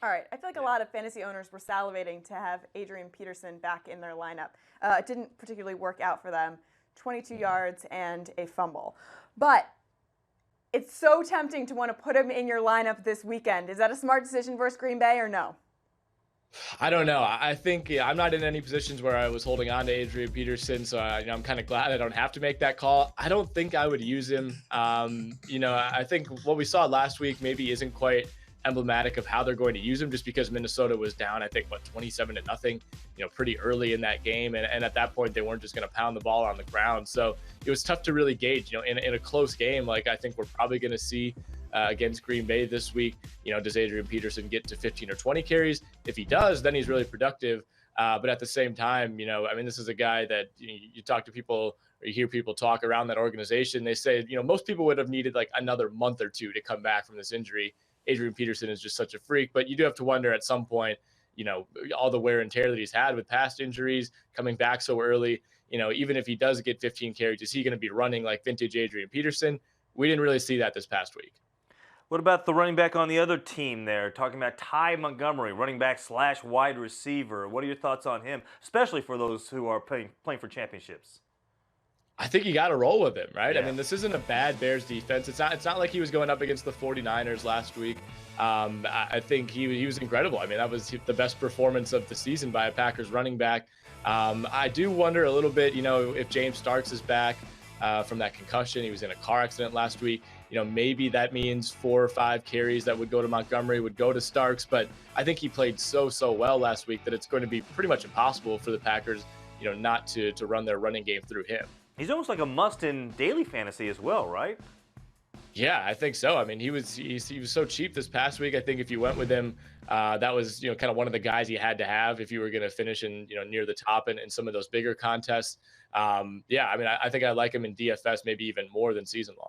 All right, I feel like a lot of fantasy owners were salivating to have Adrian Peterson back in their lineup. It didn't particularly work out for them. 22 yards and a fumble. But it's so tempting to want to put him in your lineup this weekend. Is that a smart decision versus Green Bay or no? I don't know. I think I'm not in any positions where I was holding on to Adrian Peterson, so I'm kind of glad I don't have to make that call. I don't think I would use him. I think what we saw last week maybe isn't quite emblematic of how they're going to use him, just because Minnesota was down, I think, 27-0, pretty early in that game. And at that point, they weren't just going to pound the ball on the ground. So it was tough to really gauge, in a close game, like I think we're probably going to see against Green Bay this week. Does Adrian Peterson get to 15 or 20 carries? If he does, then he's really productive. But at the same time, this is a guy that you talk to people or you hear people talk around that organization. They say, most people would have needed like another month or two to come back from this injury. Adrian Peterson is just such a freak, but you do have to wonder at some point, all the wear and tear that he's had with past injuries, coming back so early, even if he does get 15 carries, is he going to be running like vintage Adrian Peterson? We didn't really see that this past week. What about the running back on the other team there? Talking about Ty Montgomery, running back / wide receiver. What are your thoughts on him, especially for those who are playing for championships? I think you got to roll with him, right? Yeah. I mean, this isn't a bad Bears defense. It's not like he was going up against the 49ers last week. I think he was incredible. I mean, that was the best performance of the season by a Packers running back. I do wonder a little bit, if James Starks is back from that concussion. He was in a car accident last week. Maybe that means 4 or 5 carries that would go to Montgomery would go to Starks. But I think he played so well last week that it's going to be pretty much impossible for the Packers, not to run their running game through him. He's almost like a must in daily fantasy as well, right? Yeah, I think so. I mean, he was so cheap this past week. I think if you went with him, that was kind of one of the guys you had to have if you were going to finish in near the top in some of those bigger contests. I think I like him in DFS maybe even more than season long.